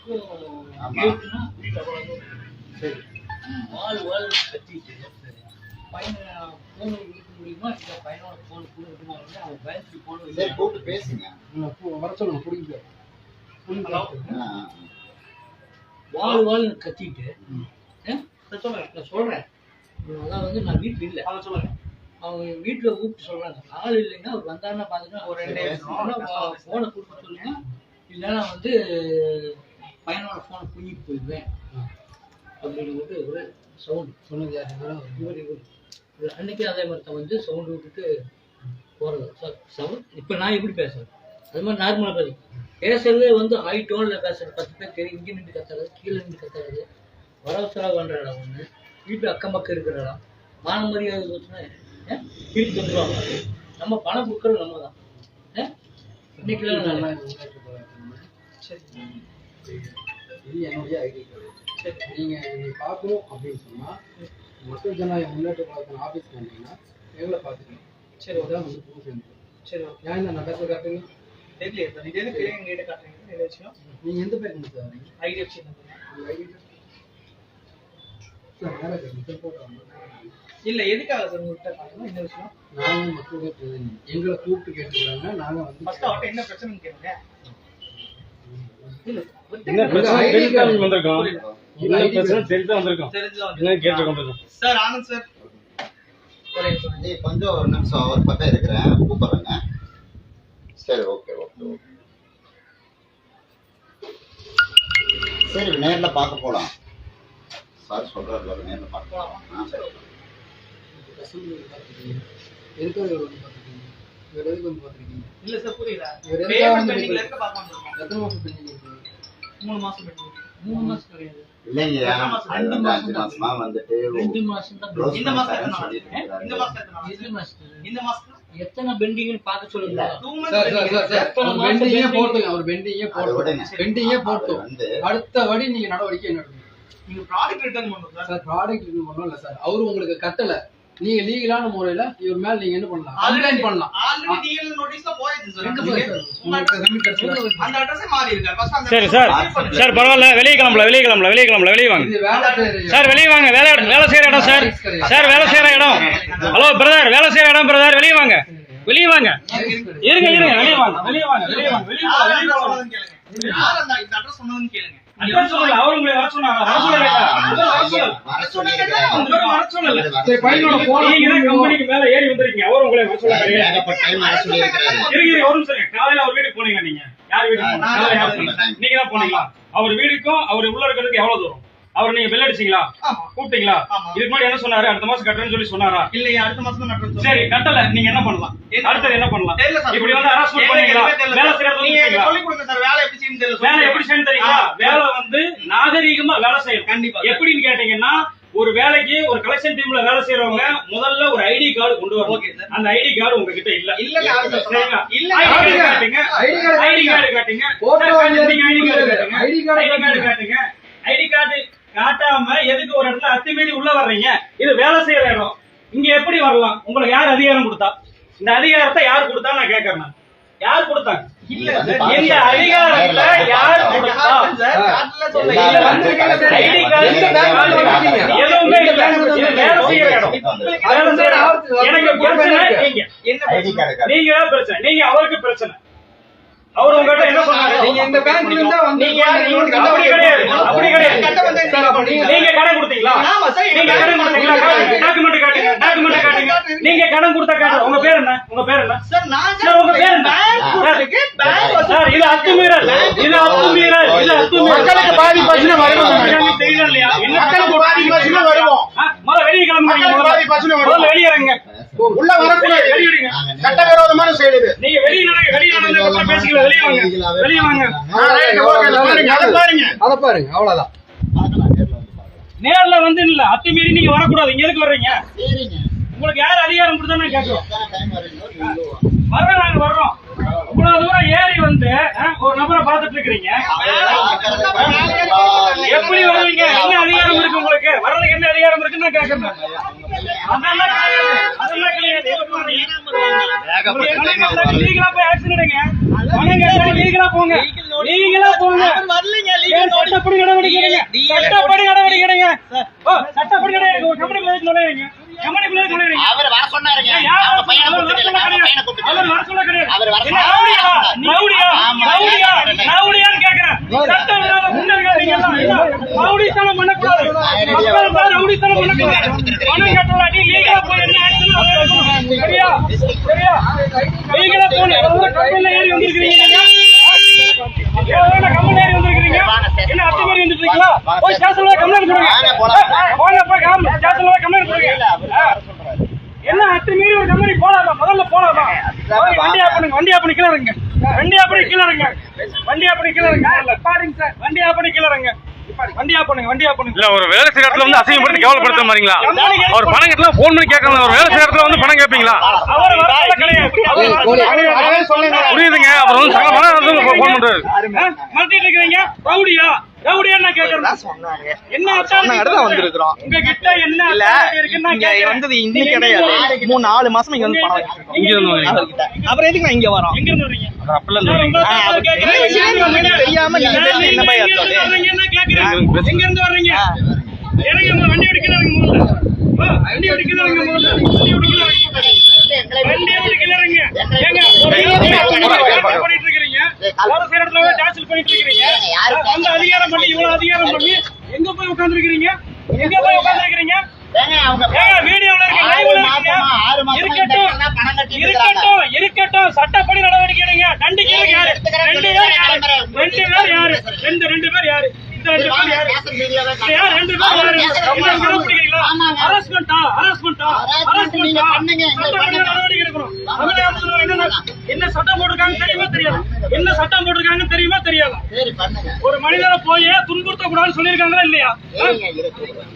சரி வாழ் கட்டிட்டு பையனை போன் கொடுக்க முடியுமா இல்லை பையனோட போன் கொடுக்கணுமா அவன் பயந்துட்டு போன் கூப்பிட்டு பேசுங்க வர சொல்லுங்க பிடிக்க வாழ் கத்திட்டு நான் சொல்றேன் அதான் வந்து நான் வீட்டில் இல்லை அவன் சொல்லுங்க அவங்க வீட்டில் கூப்பிட்டு சொல்றாங்க ஆள் இல்லைன்னா அவர் வந்தாருன்னா பார்த்துட்டு ஒரு 2 நிமிஷம் ஃபோனை கொடுக்க சொல்லுங்க இல்லைன்னா வந்து பையனோட ஃபோனை புண்ணிட்டு போயிடுவேன் அப்படின்னு விட்டு ஒரு சவுண்டு சொன்னது யாருன்னா இவர் அன்னைக்கு அதே மாதிரி தான் வந்து சவுண்டு விட்டுட்டு போகிறது சவுண்ட் இப்போ நான் எப்படி பேசுறேன் அது மாதிரி நார்மலாக பேசுறது வந்து ஹை டோனில் பேசுறது 10 பேர் தெரியும் இங்கே நின்று கத்துறது கீழே நின்று கத்துறது வரவசராக பண்ணுற இடம் ஒன்று வீட்டு அக்கம் பக்கம் இருக்கிற இடம் மான மரியாதை வச்சுன்னா திருப்பி வந்துடுவாங்க நம்ம பணம் கொடுக்குறது நம்ம தான் இன்னைக்கெல்லாம் சரி இது என்னுடைய ஐடி கார்டு சரி நீங்கள் பார்க்கணும் அப்படின்னு சொன்னால் மக்கள் ஜனநாயக முன்னேற்ற கழகத்தின் ஆஃபீஸ்க்கு வந்தீங்கன்னா எங்களை பார்த்துக்கணும் சரி அதான் வந்து ப்ரூஃப் எனக்கு சரி ஓகே ஏன் இந்த நகரத்தில் காட்டுங்க தெரியலையே சார் இது எதுக்கு எங்ககிட்ட காட்டுறீங்க என்ன விஷயம் நீங்கள் எந்த பேருக்கு சார் ஐடிஎஃப்சி ஐடி சார் வேலை சார் போட்டு இல்லை எதுக்காக சார் உங்கள்கிட்ட காட்டணும் என்ன விஷயம் நாங்கள் மக்களுக்கு எங்களை கூப்பிட்டு கேட்டுக்கிறாங்க நாங்கள் வந்து ஃபர்ஸ்ட் அவர்கிட்ட என்ன பிரச்சனைன்னு கேளுங்க சார் ஆனந்த் சார் கொஞ்சம் ஒரு நிமிஷம் அவர் பக்கம் இருக்கிறேன் கூப்பிடுறேங்க சரி ஓகே ஓகே ஓகே சரி நேர்ல பார்க்க போலாம் சார் சொல்றாரு நேர்ல பார்க்க போலாம் சரி இல்ல சார் புரியல எத்தனை மாசம் பெண்டிங் இருக்கு 3 மாசம் பெண்டிங் 3 மாசம் கிடையாது இல்லைங்க 2 மாசமா வந்துட்டு 2 மாசம் தான் இந்த மாசம் இந்த மாசம் எத்தனை பெண்டிங்னு பார்க்க சொல்லுங்க சார் பெண்டிங்கே போட்டுங்க அவர் பெண்டிங்கே போட்டு அடுத்த வடி நீங்க நடவடிக்கை என்ன எடுக்கணும் நீங்க ப்ராடக்ட் ரிட்டர்ன் பண்ணணும் சார் ப்ராடக்ட் ரிட்டர்ன் பண்ணணும் இல்ல சார் அவரு உங்களுக்கு கட்டல நீங்க லீகலான முறையில இவர் மேல நீங்க என்ன பண்ணலாம் கம்ப்ளைன்ட் பண்ணலாம் ஆல்ரெடி லீகல் நோட்டீஸ்ல போயிடுச்சு சார் உங்களுக்கு சப்மிட் அந்த அட்ரஸ் மாறி இருக்கு ஃபர்ஸ்ட் அந்த சரி சார் பரவாயில்லை வெளிய கிளம்பல வெளிய வாங்க இது வேலை செய்யற சார் வெளிய வாங்க வேலை செய்யற இடம் சார் வேலை செய்யற இடம் ஹலோ பிரதர் வேலை செய்யற இடம் பிரதர் வெளிய வாங்க இருங்க வெளிய வாங்க யார் அந்த அட்ரஸ் சொன்னதுன்னு கேளுங்க அட்ரஸ் சொல்லல அவர் உங்களை வர சொன்னாங்க சரி பையனோட போன் நீங்க கம்பெனிக்கு மேல ஏறி வந்திருக்கீங்க அவர் உங்களை வர சொன்னாங்க ஒரு நிமிஷம் காலையில அவர் வீட்டுக்கு போனீங்க நீங்க யார் வீட்டுக்கு நீங்க தான் போனீங்களா அவர் வீட்டுக்கும் அவர் உள்ள இருக்கிறதுக்கு எவ்வளவு தூரம் அவர் நீங்க பெல் அடிச்சீங்களா கூப்பிட்டீங்களா இதுக்கு முன்னாடி என்ன சொன்னாரு அடுத்த மாசம் கட்டுறேன்னு சொல்லி சொன்னாரா இல்லையா அடுத்த மாசம் கட்டுறேன் சரி கட்டல நீங்க என்ன பண்ணலாம் அடுத்து என்ன பண்ணலாம் இப்படி வந்து ஹராஸ்மென்ட் பண்ணீங்களா வேலை செய்யறது நீங்க சொல்லி கொடுங்க சார் வேலை எப்படி செய்யணும் தெரியல வேலை எப்படி செய்யணும் தெரியுமா வேலை வந்து நாகரீகமா வேலை செய்யணும் கண்டிப்பா எப்படின்னு கேட்டீங்கன்னா ஒரு வேலைக்கு ஒரு கலெக்ஷன் டீம்ல வேலை செய்யறவங்க முதல்ல ஒரு ஐடி கார்டு கொண்டு வரணும் அந்த ஐடி கார்டு உங்ககிட்ட இல்ல ஐடி கார்டு காட்டுங்க ஐடி கார்டு காட்டாம எதுக்கு ஒரு இடத்துல அத்துமீறி உள்ள வர்றீங்க இது வேலை செய்யற இடம் இங்க எப்படி வரலாம் உங்களுக்கு யார் அதிகாரம் கொடுத்தா இந்த அதிகாரத்தை யார் கொடுத்தா நான் கேக்குறேன் யார் கொடுத்தாங்க இல்ல இந்த அதிகாரத்தை யார் கொடுத்தா ஐடி கார்டு எதுவுமே இல்ல இது வேலை செய்யற இடம் எனக்கு பிரச்சனை நீங்க தான் பிரச்சனை நீங்க அவருக்கு பிரச்சனை அவர் உங்ககிட்ட என்ன சொன்னாரு நீங்க இந்த பேங்க்ல இருந்தா வந்தீங்க அப்படி கிடையாது நீங்க கடன் கொடுத்தீங்களா நீங்க கடன் கொடுத்தீங்களா டாக்குமெண்ட் காட்டுங்க நீங்க கடன் கொடுத்தா காட்டுங்க உங்க பேர் என்ன சார் நான் சார் உங்க பேர் என்ன சார் இது அத்துமீறல் மக்களுக்கு பாதிப்பாச்சுனா வருவோம் தெரியல இல்லையா மக்களுக்கு பாதிப்பாச்சுனா வருவோம் முதல்ல வெளிய கிளம்புங்க முதல்ல வெளிய இறங்க உள்ள வரக்கூடாது வெளியிடுங்க சட்டவிரோதமான செயல் இது நீங்க வெளிய நடந்து பேசிக்கலாம் வெளிய வாங்க அத பாருங்க அவ்வளவுதான் நேர்ல வந்து இல்ல அத்துமீறி நீங்க வரக்கூடாது இங்க எதுக்கு வர்றீங்க உங்களுக்கு யார் அதிகாரம் கொடுத்தா நான் கேட்கிறோம் நாங்க வர்றோம் இவ்வளவு தூரம் ஏறி வந்து ஒரு நபரை பாத்துட்டு இருக்கீங்க எப்படி வருவீங்க என்ன அதிகாரம் இருக்கு உங்களுக்கு வர்றதுக்கு என்ன அதிகாரம் இருக்குன்னு நான் கேட்கிறேன் அதெல்லாம் கிடையாது நீங்களா போய் ஆக்சிடென்ட் நீங்களா போங்க சட்டப்படி நடவடிக்கை எடுங்க. சட்டப்படி கிடையாது. கம்பெனிக்குள்ள நுழைறீங்க. கம்பெனிக்குள்ள நுழைறீங்க. அவர் வர சொன்னாருங்க. அவர் வர சொல்ல கிடையாது. ரவுடியான்னு கேக்குறேன். சட்டவிரோத குண்டர்கள் நீங்க எல்லாம் ரவுடித்தனம் பண்ணக்கூடாது. மக்கள் ரவுடித்தனம் பண்ணக்கூடாது. பணம் கட்டலாட்டி லீகலா போய் என்ன ஆக்ஷன் எடுக்கணும். சரியா? லீகலா போன கம்பெனில ஏறி வந்திருக்கீங்க. கம்பெனி ஏறி வந்திருக்கீங்க. என்ன அத்துமீறி வந்துட்டீங்களா? போய் ஸ்டேஷன்ல கம்ப்ளைண்ட் கொடுங்க. போய் ஸ்டேஷன்ல கம்ப்ளைண்ட் கொடுங்க. என்ன அத்துமீறி ஒரு கம்பெனி போலாமா? முதல்ல போலாமா? வண்டி ஆஃப் பண்ணுங்க. வண்டி ஆஃப் பண்ணி கீழ இறங்குங்க. வண்டி ஆஃப் பண்ணி கீழ இறங்குங்க. வண்டி ஆஃப் பண்ணி கீழ இறங்குங்க. பாருங்க சார். வண்டி ஆஃப் பண்ணி கீழ இறங்குங்க. வண்டி ஆஃப் பண்ணுங்க. வண்டி ஆஃப் பண்ணுங்க. இல்ல ஒரு வேலை செய்யற இடத்துல வந்து அசிங்கப்படுத்தி கேவலப்படுத்த மாட்டீங்களா? அவர் பணம் கேட்டா போன் பண்ணி கேட்கணும். ஒரு வேலை செய்யற இடத்துல வந்து பணம் கேட்பீங்களா? அவர் வரல கிடையாது. புரியுதுங்க. அப்புறம் வந்து சக மன போன் பண்றாரு. மறந்துட்டு இருக்கீங்க. ரவுடியா நான் கேக்குறேன். என்ன வந்திருக்கிறோம். உங்ககிட்ட என்ன இருக்குன்னா வந்தது இன்னும் கிடையாது. 3-4 மாசம் இங்க வந்து பணம் வச்சிருக்கோம். இங்க இருந்து அப்புறம் எதுக்கு நான் இங்க வரோம்? எங்க இருந்து வரீங்க? அப்பெல்லாம் தெரியாம நீங்க பேசுறது என்ன பயம்? எங்க இருந்து வர்றீங்க? இறங்க வண்டி எடுக்கிறாங்க முதல்ல. வண்டி எடுக்கிறாங்க முதல்ல. வண்டி எடுக்கிறாங்க. ஏங்க பண்ணிட்டு இருக்கீங்க. வேலை செய்யற இடத்துல டார்ச்சர் பண்ணிட்டு இருக்கீங்க. அந்த அதிகாரம் பண்ணி இவ்வளவு அதிகாரம் பண்ணி எங்க போய் உட்கார்ந்துருக்கீங்க? எங்க போய் உட்கார்ந்துருக்கீங்க? வீடியோல இருக்கு, லைவ்ல இருக்கு. இருக்கட்டும். சட்டப்படி நடவடிக்கை எடுங்க. தண்டிக்கிறது யாரு? ரெண்டு பேர் யாரு? ரெண்டு பேர் யாரு? என்ன சட்டம் போட்டிருக்காங்க தெரியுமா தெரியாது? என்ன சட்டம் போட்டிருக்காங்க தெரியுமா தெரியாது? ஒரு மனிதரை போய் துன்புறுத்த கூடாதுன்னு சொல்லியிருக்காங்களா இல்லையா?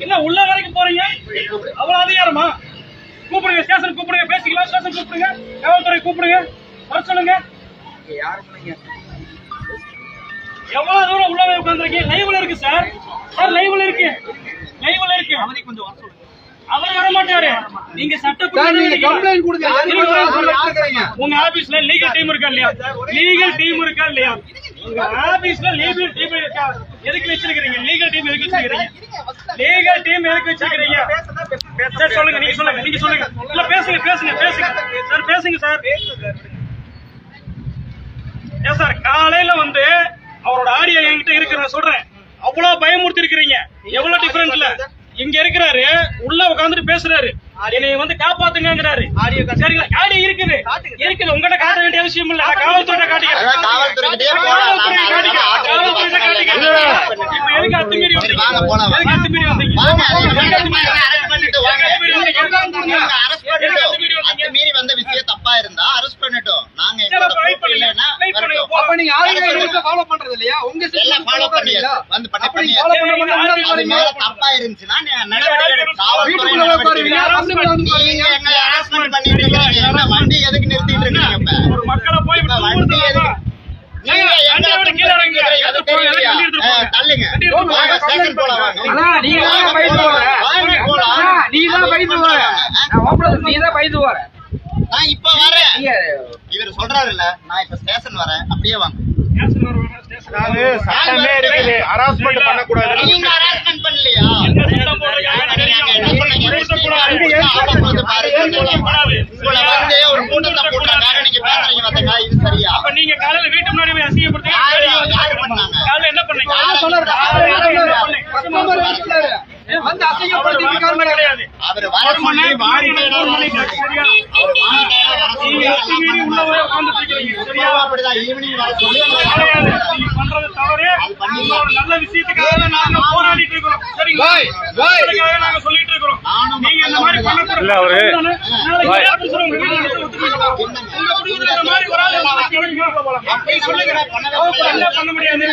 என்ன உள்ள வரைக்கும் போறீங்க? அவ்வளவு அதிகாரமா? கூப்பிடுங்க, ஸ்டேஷன் கூப்பிடுங்க, பேசிக்கலாம். ஸ்டேஷன் கூப்பிடுங்க, காவல்துறை கூப்பிடுங்க, வர சொல்லுங்க. எவ்வளவு தூரம் உள்ள உட்கார்ந்துருக்கீங்க? லைவ்ல இருக்கு சார். லைவ்ல இருக்கு. அவரை கொஞ்சம் வர சொல்லுங்க. அவர் வர மாட்டாரு. நீங்க சட்டப்படி கம்ப்ளைண்ட் கொடுங்க. உங்க ஆபீஸ்ல லீகல் டீம் இருக்கா இல்லையா? உங்க ஆபீஸ்ல லீகல் டீம் இருக்கா? எதுக்கு வச்சிருக்கீங்க? லீகல் டீம் எதுக்கு வச்சிருக்கீங்க? சார் சொல்லுங்க. நீங்க சொல்லுங்க. இல்ல பேசுங்க சார். ஏன் சார் காலையில வந்து அவரோட ஆடியோ என்கிட்ட இருக்கு, நான் சொல்றேன். அவ்வளவு பயமுறுத்தி இருக்கிறீங்க. எவ்வளவு டிஃபரன்ஸ்ல இங்க இருக்கிறாரு, உள்ள உட்கார்ந்துட்டு பேசுறாரு, என்னை வந்து காப்பாத்துங்கிறாரு. சரிங்களா? ஆடியோ இருக்குது. உங்ககிட்ட காட்ட வேண்டிய அவசியம் இல்ல. காவல்துறை காட்டிக்கிறேன். இப்ப எதுக்கு அத்துமீறி மீறி வந்த விஷயம் தப்பா இருந்தா அரெஸ்ட் பண்ணிட்டோம். நாங்க பண்றது இல்லையா? உங்க தப்பா இருந்துச்சுன்னா வண்டி எதுக்கு நிறுத்திட்டு இருக்கீங்க? ஒரு மக்களை போய் வண்டி எதுக்கு தள்ளுங்க. நான் இப்ப வரேன். இவர் சொல்றாருல்ல, நான் இப்ப ஸ்டேஷன் வரேன். அப்படியே வாங்க. சட்டமே இருக்குது. ஹராஸ்மெண்ட் பண்ணக்கூடாது. நீங்க ஹராஸ்மெண்ட் பண்ணலையா? உங்களை வந்து ஒரு கூட்டத்தை போட்டுறாங்க. நீங்க பேசுறீங்க பார்த்தீங்களா? இது சரியா? அப்ப நீங்க காலையில வீட்டு முன்னாடி போய் அசிங்கப்படுத்தி யாரு பண்ணாங்க? காலையில என்ன பண்ணீங்க? வந்து அசிங்கப்படுத்தி கிடையாது. அவர் வர சொல்லி அப்படிதான் ஈவினிங் வர சொல்லி பண்றது தவறு. நல்ல விஷயத்துக்காக நாங்க போராடிட்டு இருக்கிறோம். சரிங்களா? நாங்க சொல்லிட்டு இருக்கிறோம். நீங்க இந்த மாதிரி பண்ணக்கூடாது. இல்ல அவரு பண்ண முடியாது.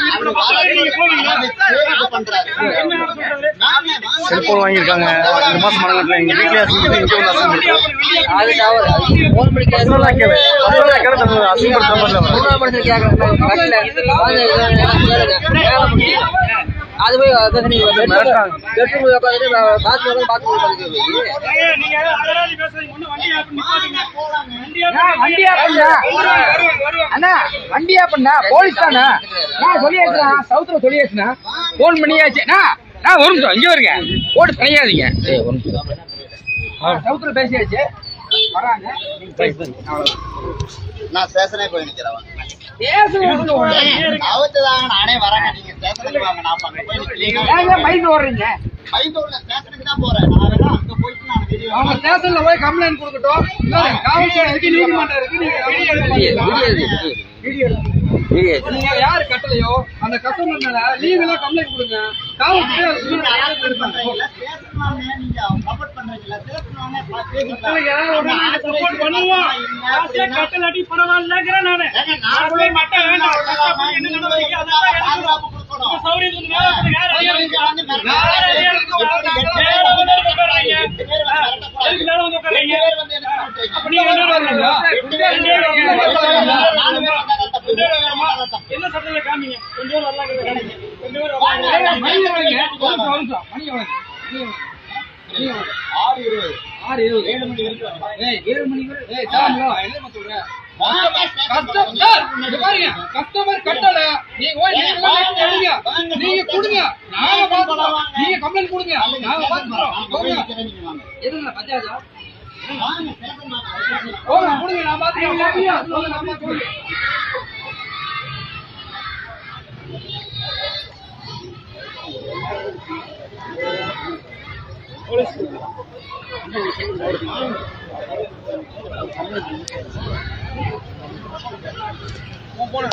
செல்போன் வாங்கியிருக்காங்க. 2 மாசம் மனங்கட்டல எங்க வீட்டுல அசிங்கப்படுத்தி இங்க வந்து அது போய் வண்டியா பண்ணா போலீஸ் தானே? நான் சொல்லியாச்சுனா சவுத்துல சொல்லியாச்சுனா போன் பண்ணியாச்சு. ஒரு நிமிஷம் இங்கே வருங்க போட்டு தனியாதீங்க ஒரு நிமிஷம் சவுத்துல பேசியாச்சு வராங்க நான் ஸ்டேஷனே போய் நிக்கிறேன் நானே வரேன் நீங்க ஸ்டேஷனுக்கு வாங்க நான் பைக் ஓடுறீங்க பைக் உள்ள ஸ்டேஷனுக்கு தான் போறேன் நான் வேணா அங்க போயிட்டு நான் வீடியோ அவங்க ஸ்டேஷன்ல போய் கம்ப்ளைண்ட் கொடுக்கட்டும் காவல்துறை இருக்கு நீதிமன்றம் இருக்கு நீங்க யாரு கட்டலையோ அந்த கஸ்டமர் மேல லீகலா கம்ப்ளைண்ட் கொடுங்க காவல்துறை கட்டலாட்டி பரவாயில்லங்கிற நானு என்ன சட்டத்துல காமிங்க கொஞ்சம் வரலாம் கஸ்டமர் கட்டல நீங்க கொடுங்க நாங்க பாத்துறோம் நீங்க கம்ப்ளைண்ட் கொடுங்க நாங்க பாத்துறோம் எதுல பஞ்சாயத்தா கொடுங்க நான் பாத்துறேன் போன